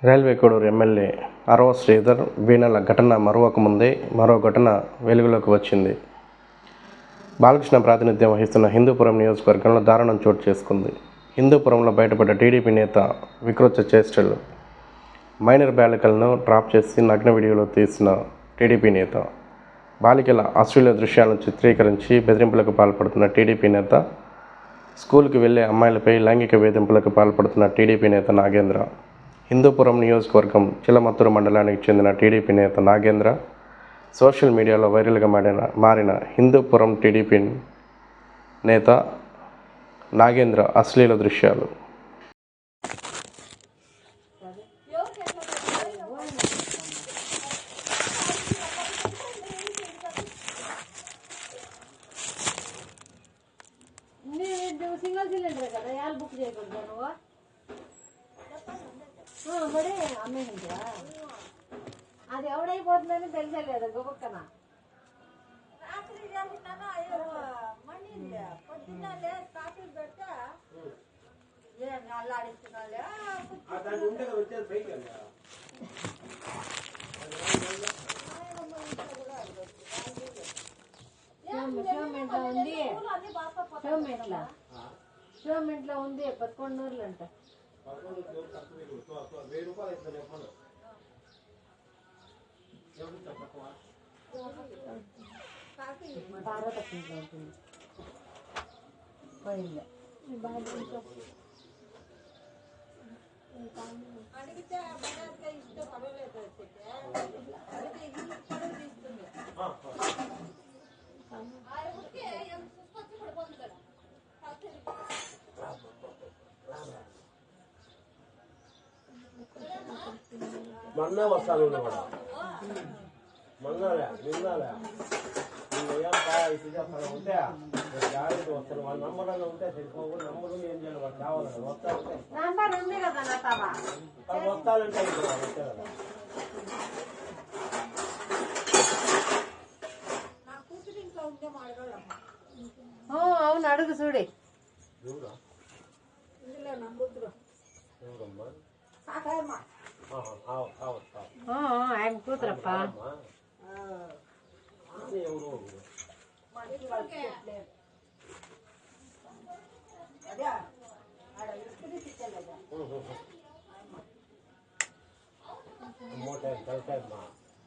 Railway Koduru MLA అరవ శ్రీధర్ వీణల ఘటన మరొక ముందే మరో ఘటన వెలుగులోకి వచ్చింది. బాలకృష్ణ ప్రాతినిధ్యం వహిస్తున్న హిందూపురం నియోజకవర్గంలో దారుణం చోటు చేసుకుంది. హిందూపురంలో బయటపడ్డ టీడీపీ నేత వికృత చేష్టలు. మైనర్ బాలికలను డ్రాప్ చేసి నగ్న వీడియోలో తీసిన టీడీపీ నేత, బాలికల అశ్లీల దృశ్యాలను చిత్రీకరించి బెదిరింపులకు పాల్పడుతున్న టీడీపీ నేత, స్కూల్కి వెళ్లే అమ్మాయిలపై లైంగిక వేధింపులకు పాల్పడుతున్న టీడీపీ నేత నాగేంద్ర. హిందూపురం నియోజకవర్గం చిలమత్తూరు మండలానికి చెందిన టీడీపీ నేత నాగేంద్ర సోషల్ మీడియాలో వైరల్గా మారిన హిందూపురం టీడీపీ నేత నాగేంద్ర అశ్లీల దృశ్యాలు. సింగల్ సిలిండర్ కదా యాల్ బుక్ చేయకూడదు నువ్వు బడే అమ్మేంటివా? అది ఎవడైపోతుందని తెలిసే లేదా గొప్పక్కన అల్లాడిస్తున్నాలే షోమెంట్లో ఉంది 11 ఊర్లు అంట. పార్వతీలో ఉంటుంది పోయింది. మొన్న వస్తాను కూడా మొన్నలే నిన్నలే ఏం ఉంటే జాగ్రత్త వస్తాను. వాళ్ళ నంబర్ అన్న ఉంటే సరిపోవు. నంబర్ ఏం చేయాలి వాళ్ళు కావాలి కదా. వస్తానంటే అవును అడుగు చూడే ఆయన కూతురప్ప.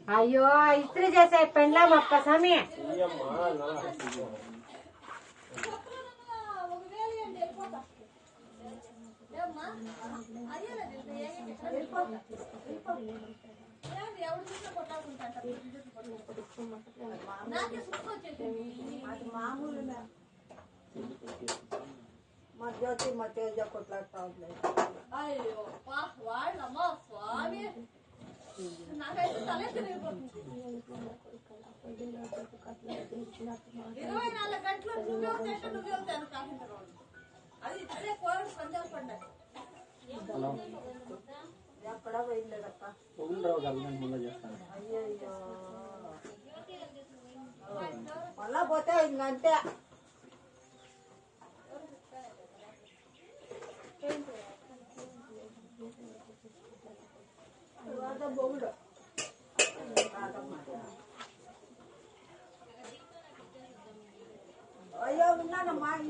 అయ్యో ఇస్త్రీ చేసే పెండ్లా మొక్క సమీ మా జ్యోతి మా తేజ కొట్లాడుతా ఉంది. అయ్యో వాళ్ళమ్మా స్వామి నాకైతే తలే తిరిగిపోతుంది. 24 గంటలు నువ్వే కాకుండా అది ఇప్పుడే కోవిడ్ పంజాబ్ పండుగ ఎక్కడ పోయిందక్క. అయ్యో మళ్ళా పోతే ఇంకంతే.